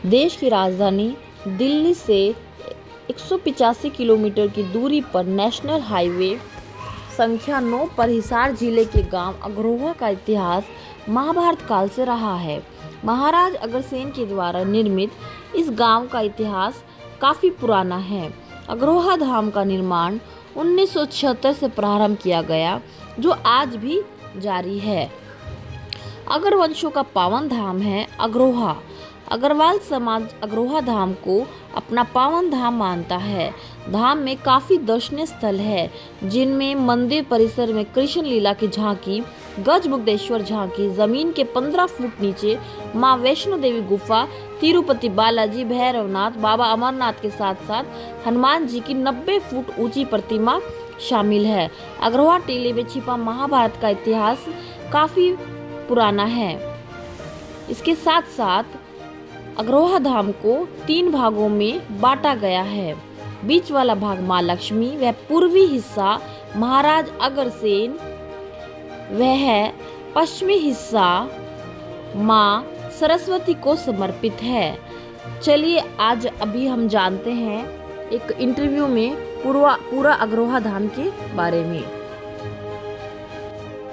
देश की राजधानी दिल्ली से 185 किलोमीटर की दूरी पर नेशनल हाईवे संख्या 9 पर हिसार जिले के गांव अग्रोहा का इतिहास महाभारत काल से रहा है। महाराज अग्रसेन के द्वारा निर्मित इस गांव का इतिहास काफी पुराना है। अग्रोहा धाम का निर्माण 1976 से प्रारंभ किया गया, जो आज भी जारी है। अगर वंशों का पावन धाम है अग्रोहा। अग्रवाल समाज अग्रोहा धाम को अपना पावन धाम मानता है। धाम में काफी दर्शनीय स्थल है, जिनमें मंदिर परिसर में कृष्ण लीला की झांकी, गज मुक्तेश्वर झांकी, जमीन के 15 फुट नीचे मां वैष्णो देवी गुफा, तिरुपति बालाजी, भैरवनाथ, बाबा अमरनाथ के साथ साथ हनुमान जी की 90 फुट ऊंची प्रतिमा शामिल है। अग्रोहा टीले में छिपा महाभारत का इतिहास काफी पुराना है। इसके साथ साथ अग्रोहा धाम को 3 भागों में बांटा गया है। बीच वाला भाग मां लक्ष्मी व पूर्वी हिस्सा महाराज अग्रसेन वह है, पश्चिमी हिस्सा मां सरस्वती को समर्पित है। चलिए आज अभी हम जानते हैं एक इंटरव्यू में पूरा अग्रोहा धाम के बारे में।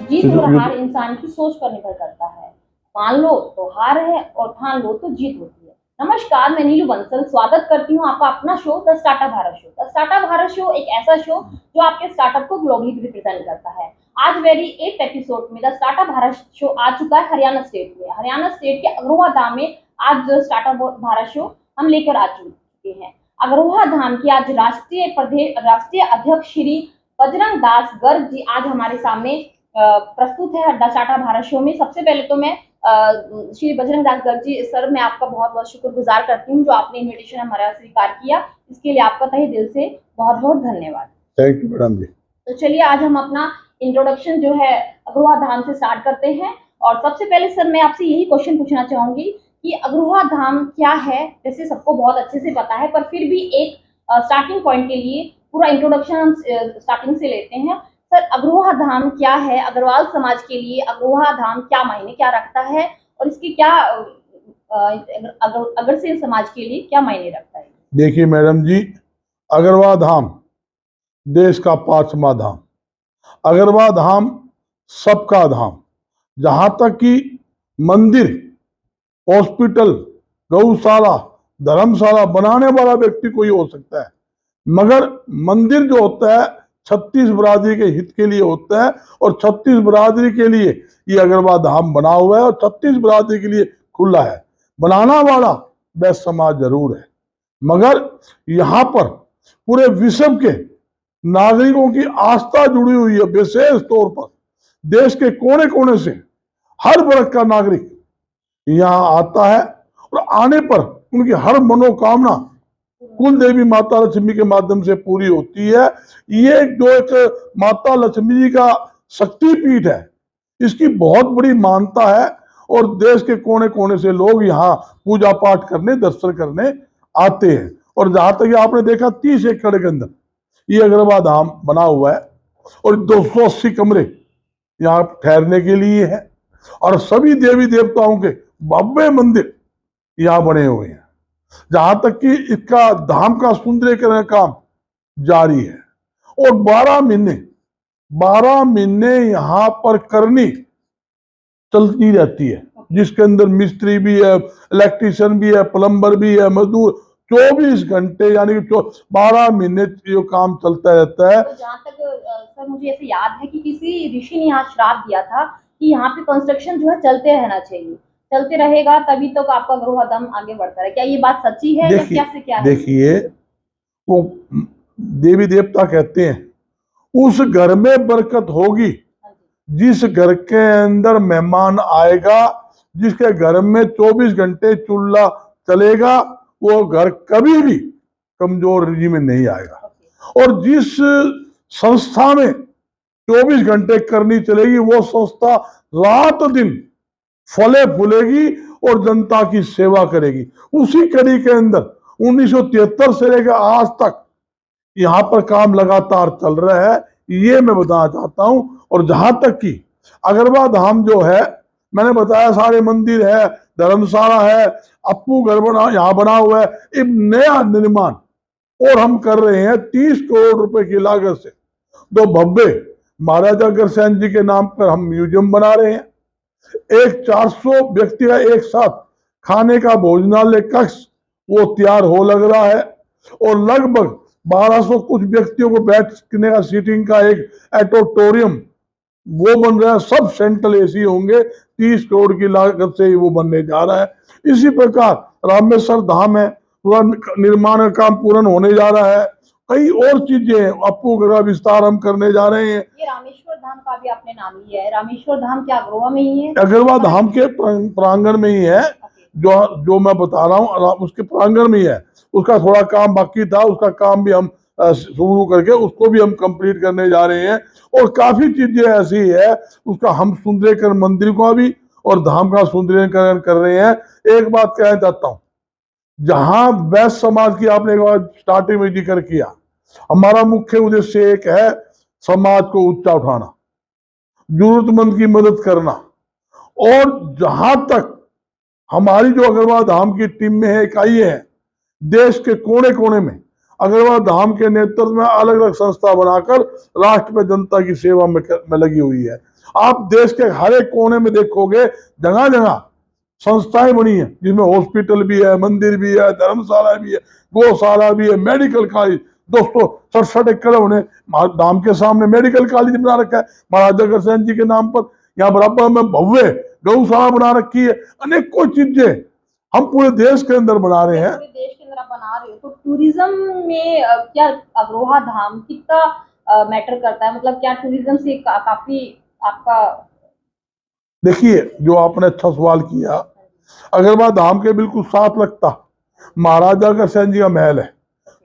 जीत और हार इंसान की सोच पर निर्भर करता है। मान लो तो हार है और ठान लो तो जीत होती है। नमस्कार, मैं नीलू बंसल स्वागत करती हूँ आपका अपना show the startup Bharat show. The startup Bharat show एक ऐसा शो जो आपके स्टार्टअप को ग्लोबली रिप्रेजेंट करता है। आज वेरी 8th एपिसोड में द स्टार्टअप भारत शो आ चुका है हरियाणा स्टेट में। हरियाणा स्टेट के अग्रोहा धाम में आज स्टार्टअप भारत शो हम लेकर आ चुके हैं। अग्रोहा धाम की आज राष्ट्रीय अध्यक्ष श्री बजरंग दास गर्ग जी आज हमारे सामने प्रस्तुत है द स्टार्टअप भारत शो में। सबसे पहले तो मैं श्री बजरंग दास गर्ग जी सर, मैं आपका बहुत बहुत शुक्रगुजार करती हूँ जो आपने इनविटेशन हमारा स्वीकार किया। इसके लिए आपका तहे दिल से बहुत बहुत धन्यवाद। थैंक यू मैडम जी। तो चलिए आज हम अपना इंट्रोडक्शन जो है अग्रोहा धाम से स्टार्ट करते हैं। और सबसे पहले सर मैं आपसे यही क्वेश्चन पूछना चाहूंगी कि अग्रोहा धाम क्या है। जैसे सबको बहुत अच्छे से पता है, पर फिर भी एक स्टार्टिंग पॉइंट के लिए पूरा इंट्रोडक्शन हम स्टार्टिंग से लेते हैं। सर, अग्रोहा धाम क्या है? अग्रवाल समाज के लिए अग्रोहा धाम क्या मायने क्या रखता है और इसकी क्या अग्रसेन समाज के लिए क्या मायने रखता है? देखिए मैडम जी, अग्रवाल धाम देश का 5वां धाम। अग्रवाल धाम सबका धाम। जहां तक कि मंदिर, हॉस्पिटल, गौशाला, धर्मशाला बनाने वाला व्यक्ति कोई हो सकता है, मगर मंदिर जो होता है 36 बिरादरी के हित के लिए होता है और 36 बिरादरी के लिए ये अग्रवाल धाम बना हुआ है और 36 बिरादरी के लिए खुला है। बनाना वाला वैश्य समाज जरूर है, मगर यहाँ पर पूरे विश्व के नागरिकों की आस्था जुड़ी हुई है। विशेष तौर पर देश के कोने कोने से हर वर्ग का नागरिक यहाँ आता है और आने पर उनकी हर मनोकामना कुल देवी माता लक्ष्मी के माध्यम से पूरी होती है। ये जो एक माता लक्ष्मी जी का शक्ति पीठ है, इसकी बहुत बड़ी मान्यता है और देश के कोने कोने से लोग यहाँ पूजा पाठ करने, दर्शन करने आते हैं। और जहां तक आपने देखा 30 एकड़ के अंदर ये अग्रवाल धाम बना हुआ है और 280 कमरे यहाँ ठहरने के लिए है और सभी देवी देवताओं के भव्य मंदिर यहाँ बने हुए हैं। जहां तक कि इसका धाम का सुंदरीकरण का काम जारी है और 12 महीने यहाँ पर करनी चलती रहती है, जिसके अंदर मिस्त्री भी है, इलेक्ट्रीशियन भी है, प्लम्बर भी है, मजदूर 24 घंटे यानी कि 12 महीने जो काम चलता रहता है। तो जहाँ तक सर मुझे ऐसे याद है कि किसी ऋषि ने यहाँ श्राप दिया था कि यहाँ पे कंस्ट्रक्शन जो है चलते रहना चाहिए, चलते रहेगा तभी तो आपका अग्रोहा धाम आगे बढ़ता है। क्या ये बात सच्ची है या क्या से क्या है? देखिए, वो देवी देवता कहते हैं उस घर में बरकत होगी जिस घर के अंदर मेहमान आएगा, जिसके घर में 24 घंटे चूल्हा चलेगा, वो घर कभी भी कमजोर में नहीं आएगा। और जिस संस्था में 24 घंटे करनी चलेगी, वो संस्था रात दिन फले फूलेगी और जनता की सेवा करेगी। उसी कड़ी के अंदर 1973 से लेकर आज तक यहाँ पर काम लगातार चल रहा है, ये मैं बताना चाहता हूँ। और जहां तक कि अग्रवाल धाम जो है, मैंने बताया सारे मंदिर है, धर्मशाला है, अप्पू घर बना यहाँ बना हुआ है, एक नया निर्माण और हम कर रहे हैं 30 करोड़ रुपए की लागत से। दो भव्य महाराजा अग्रसेन जी के नाम पर हम म्यूजियम बना रहे हैं। एक 400 व्यक्ति का एक साथ खाने का भोजनालय कक्ष वो तैयार हो लग रहा है, और लगभग 1200 कुछ व्यक्तियों को बैठने का सीटिंग का एक ऑडिटोरियम वो बन रहा है। सब सेंट्रल एसी होंगे, 30 करोड़ की लागत से ही वो बनने जा रहा है। इसी प्रकार रामेश्वर धाम है, पूरा निर्माण का काम पूर्ण होने जा रहा है। कई और चीजें हैं, अप्पू का विस्तार हम करने जा रहे हैं। ये रामेश्वर धाम का भी आपने नाम लिया है, रामेश्वर धाम क्या अग्रोहा में ही है? अग्रवा धाम के प्रांगण में ही है, जो मैं बता रहा हूँ उसके प्रांगण में ही है। उसका थोड़ा काम बाकी था, उसका काम भी हम शुरू करके उसको भी हम कंप्लीट करने जा रहे हैं। और काफी चीजें ऐसी है, उसका हम सुंदरीकरण मंदिर का भी और धाम का सुंदरीकरण कर रहे हैं। एक बात कहना चाहता हूँ, जहां वैश्य समाज की आपने एक बार स्टार्टिंग में जिक्र किया, हमारा मुख्य उद्देश्य एक है, समाज को ऊंचा उठाना, जरूरतमंद की मदद करना। और जहां तक हमारी जो अग्रवाल धाम की टीम में है, इकाई है, देश के कोने कोने में अग्रवाल धाम के नेतृत्व में अलग अलग संस्था बनाकर राष्ट्र में जनता की सेवा में लगी हुई है। आप देश के हर एक कोने में देखोगे, जगह जगह संस्थाएं बनी है, जिसमें हॉस्पिटल भी है, मंदिर भी है, धर्मशाला भी है, गौशाला भी है, मेडिकल कॉलेज। दोस्तों 67 एकड़ उन्हें धाम के सामने मेडिकल कॉलेज बना रखा है महाराजा अग्रसेन जी के नाम पर। यहाँ बराबर में भव्य गौशाला बना रखी है। अनेकों चीजें हम पूरे देश के अंदर बना रहे हैं। पूरे देश के अंदर आप बना रहे हो, तो टूरिज्म में क्या अग्रोहा धाम कितना मैटर करता है? मतलब क्या टूरिज्म से काफी आपका? देखिए, जो आपने अच्छा सवाल किया, अग्रवाल धाम के बिल्कुल साथ लगता महाराजा अग्रसेन जी का महल है,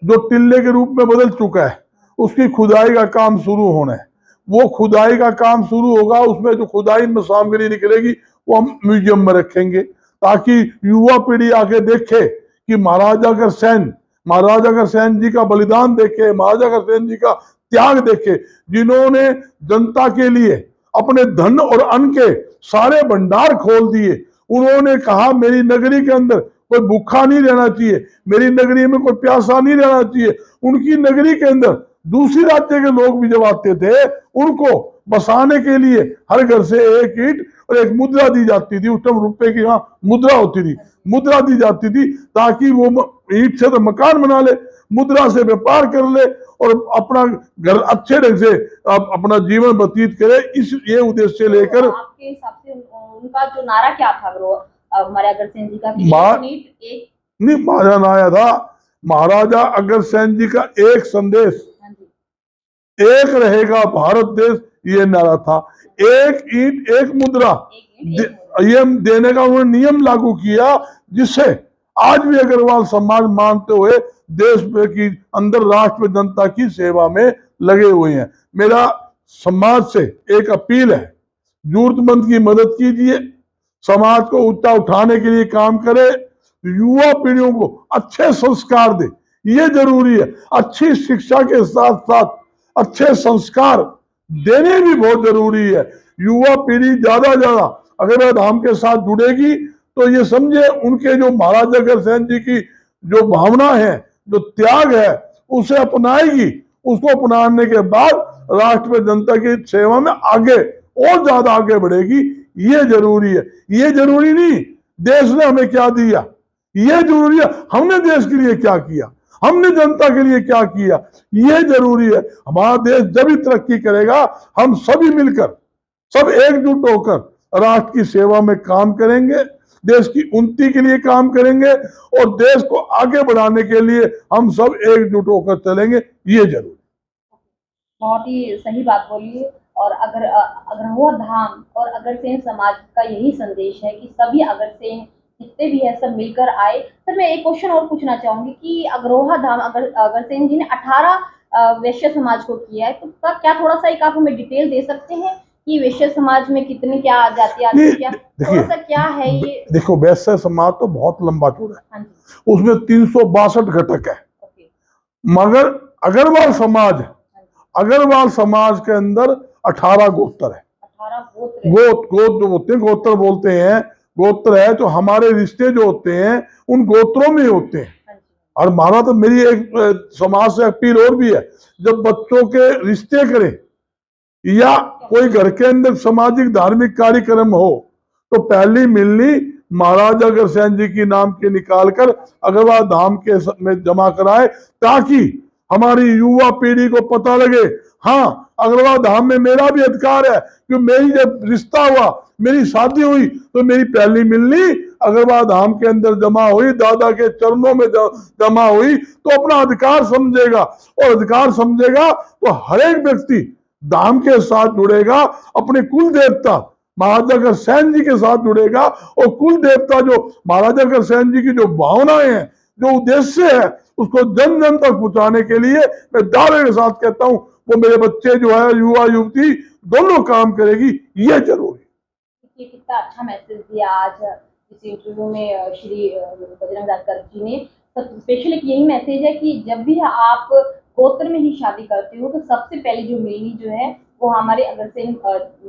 जो टिल्ले के रूप में बदल चुका है। उसकी खुदाई का काम शुरू होना है। वो खुदाई का काम शुरू होगा, उसमें जो खुदाई में सामग्री निकलेगी वो हम म्यूजियम में रखेंगे, ताकि युवा पीढ़ी आके देखे कि महाराजा अग्रसेन जी का बलिदान देखे, महाराजा अग्रसेन जी का त्याग देखे, जिन्होंने जनता के लिए अपने धन और अन्न के सारे भंडार खोल दिए। उन्होंने कहा, मेरी नगरी के अंदर कोई भूखा नहीं रहना चाहिए, मेरी नगरी में कोई प्यासा नहीं रहना चाहिए। उनकी नगरी के अंदर दूसरी राज्य के लोग भी जब आते थे, उनको बसाने के लिए हर घर से एक ईंट और एक मुद्रा दी जाती थी। उस टाइम रुपए की यहाँ मुद्रा होती थी, मुद्रा दी जाती थी, ताकि वो ईंट से तो मकान बना ले, मुद्रा से व्यापार कर ले और अपना घर अच्छे ढंग से अपना जीवन व्यतीत करे। ये उद्देश्य लेकर आपके हिसाब से उनका जो नारा क्या था हमारे अग्रसेन जी का? नहीं, महाराजा आया था, महाराजा अग्रसेन जी का एक संदेश, एक रहेगा भारत देश, ये नारा था। एक ईंट एक मुद्रा ये देने का उन्होंने नियम लागू किया, जिससे आज भी अग्रवाल समाज मानते हुए देश में की अंदर राष्ट्र में जनता की सेवा में लगे हुए हैं। मेरा समाज से एक अपील है, जरूरतमंद की मदद कीजिए, समाज को ऊंचा उठाने के लिए काम करे, युवा पीढ़ियों को अच्छे संस्कार दे, ये जरूरी है। अच्छी शिक्षा के साथ साथ अच्छे संस्कार देने भी बहुत जरूरी है। युवा पीढ़ी ज्यादा अगर धाम के साथ जुड़ेगी तो ये समझे, उनके जो महाराजा अग्रसेन जी की जो भावना है, जो त्याग है, उसे अपनाएगी। उसको अपनाने के बाद राष्ट्र में जनता की सेवा में आगे और ज्यादा आगे बढ़ेगी। ये जरूरी है। ये जरूरी नहीं देश ने हमें क्या दिया, ये जरूरी है हमने देश के लिए क्या किया, हमने जनता के लिए क्या किया, ये जरूरी है। हमारा देश जब भी तरक्की करेगा, हम सभी मिलकर, सब एकजुट होकर राष्ट्र की सेवा में काम करेंगे, देश की उन्नति के लिए काम करेंगे और देश को आगे बढ़ाने के लिए हम सब एकजुट होकर चलेंगे। ये जरूरी। बहुत ही सही बात बोली। और अग्रवा धाम और अग्रसेन समाज का यही संदेश है कि सभी अग्रसेन जितने भी है सब मिलकर आए। सर, मैं एक क्वेश्चन और पूछना चाहूंगी कि अग्रवा धाम अग्रसेन जी ने 18 वैश्य समाज को किया है, तो क्या थोड़ा सा एक आप हमें डिटेल दे सकते हैं कि वैश्य समाज में कितनी क्या जातियां, थोड़ा सा क्या है ये? देखो, वैश्य समाज तो बहुत लंबा चौड़ा है, उसमें 362 घटक है, मगर अग्रवाल समाज के अंदर 18 गोत्र है। 18 गोत्र जो होते हैं, गोत्र बोलते हैं, गोत्र है, तो हमारे रिश्ते जो होते हैं उन गोत्रों में होते हैं। हाँ जी। और माना तो मेरी एक समाज से अपील और भी है, जब बच्चों के रिश्ते करें या कोई घर के अंदर सामाजिक धार्मिक कार्यक्रम हो, तो पहली मिलनी महाराजा अग्रसेन जी की नाम की निकालकर अग्रवाल धाम के में जमा कराए, ताकि हमारी युवा पीढ़ी को पता लगे, हाँ अग्रवाल धाम में मेरा भी अधिकार है, कि मेरी जब रिश्ता हुआ, मेरी शादी हुई, तो मेरी पहली मिलनी अग्रवाल धाम के अंदर जमा हुई, दादा के चरणों में जमा हुई, तो अपना अधिकार समझेगा। और अधिकार समझेगा तो हर एक व्यक्ति धाम के साथ जुड़ेगा, अपने कुल देवता महाराजा अग्रसेन जी के साथ जुड़ेगा। और कुल देवता जो महाराजा अग्रसेन जी की जो भावनाएं हैं, जो उद्देश्य है, उसको जन जन तक पहुंचाने के लिए मैं दावे के साथ कहता हूं, वो मेरे बच्चे जो है, युवा युवती दोनों काम करेगी, ये जरूरी। देखिए कितना अच्छा मैसेज दिया आज इस इंटरव्यू में श्री बजरंग दास गर्ग जी ने। सब स्पेशल एक यही मैसेज है कि जब भी आप गोत्र में ही शादी करते हो, तो सबसे पहले जो मिलनी जो है वो हमारे अग्रसेन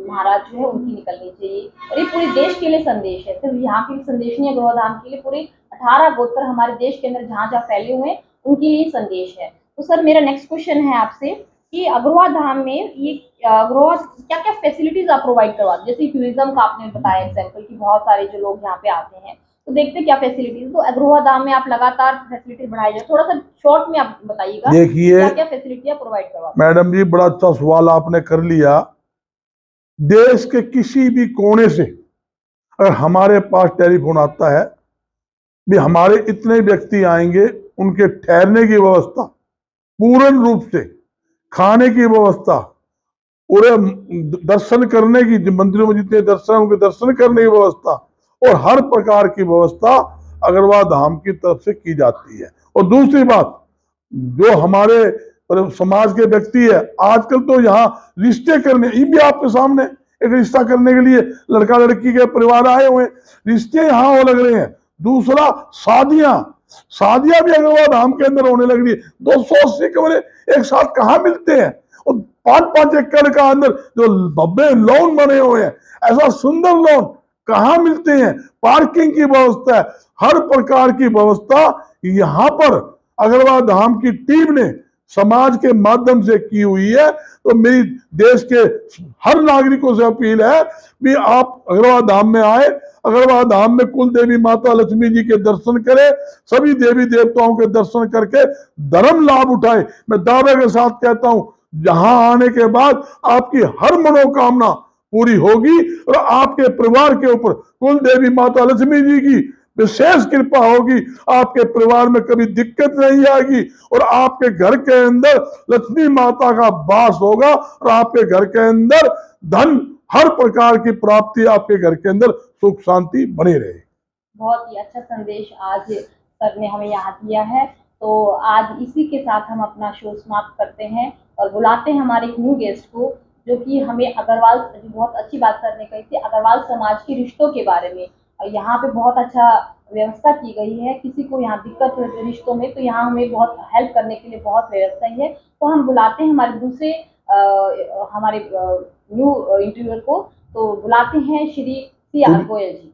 महाराज जो है उनकी निकलनी चाहिए। और ये पूरे देश के लिए संदेश है, सिर्फ यहाँ के लिए संदेश नहीं है, अग्रवाल धाम के लिए पूरे 18 गोत्र हमारे देश के अंदर जहाँ जहाँ फैले हुए हैं उनके लिए संदेश है। तो सर मेरा नेक्स्ट क्वेश्चन है आपसे कि अग्रवाल धाम में ये अग्रवाल क्या क्या फैसिलिटीज आप प्रोवाइड करवाते हैं? जैसे टूरिज्म का आपने बताया एग्जांपल कि बहुत सारे जो लोग यहाँ पे आते हैं, तो देखते क्या फैसिलिटीज, तो अग्रवाल धाम में आप लगातार फैसिलिटीज बढ़ाई जाए, थोड़ा सा शॉर्ट में आप बताइएगा देखिए क्या क्या फैसिलिटी आप प्रोवाइड करवाते मैडम जी, बड़ा अच्छा सवाल आपने कर लिया। देश के किसी भी कोने से अगर हमारे पास टेलीफोन आता है भी हमारे इतने व्यक्ति आएंगे, उनके ठहरने की व्यवस्था पूर्ण रूप से, खाने की व्यवस्था, पूरे दर्शन करने की, मंदिरों में जितने दर्शन उनके दर्शन करने की व्यवस्था, और हर प्रकार की व्यवस्था अग्रवाल धाम की तरफ से की जाती है। और दूसरी बात, जो हमारे समाज के व्यक्ति है, आजकल तो यहाँ रिश्ते करने, ये भी आपके सामने एक रिश्ता करने के लिए लड़का लड़की के परिवार आए हुए, रिश्ते यहाँ हो लग रहे हैं। दूसरा, शादियां शादियां भी अग्रवाल धाम के अंदर होने लग रही है। 280 कमरे एक साथ कहाँ मिलते हैं, और 5-5 एकड़ का अंदर जो भव्य लॉन बने हुए हैं, ऐसा सुंदर लॉन कहाँ मिलते हैं। पार्किंग की व्यवस्था है, हर प्रकार की व्यवस्था यहाँ पर अग्रवाल धाम की टीम ने समाज के माध्यम से की हुई है। तो मेरी देश के हर नागरिकों से अपील है कि आप अग्रवाल धाम में आए, अग्रवाल धाम में कुल देवी माता लक्ष्मी जी के दर्शन करें, सभी देवी देवताओं के दर्शन करके धर्म लाभ उठाए। मैं दावे के साथ कहता हूं, यहां आने के बाद आपकी हर मनोकामना पूरी होगी, और आपके परिवार के ऊपर कुल देवी माता लक्ष्मी जी की विशेष कृपा होगी। आपके परिवार में कभी दिक्कत नहीं आएगी, और आपके घर के अंदर लक्ष्मी माता का वास होगा, और आपके घर के अंदर धन, हर प्रकार की प्राप्ति, आपके घर के अंदर सुख शांति बनी रहे। बहुत ही अच्छा संदेश आज सर ने हमें यहाँ दिया है। तो आज इसी के साथ हम अपना शो समाप्त करते हैं और बुलाते हैं हमारे एक न्यू गेस्ट को, जो कि हमें अग्रवाल, बहुत अच्छी बात सर ने कही थी अग्रवाल समाज के रिश्तों के बारे में। यहाँ पे बहुत अच्छा व्यवस्था की गई है, किसी को यहाँ दिक्कत हो रिश्तों में तो यहाँ हमें बहुत हेल्प करने के लिए बहुत व्यवस्था ही है। तो हम बुलाते हैं हमारे दूसरे हमारे न्यू इंटरव्यूअर को, तो बुलाते हैं श्री CR गोयल जी।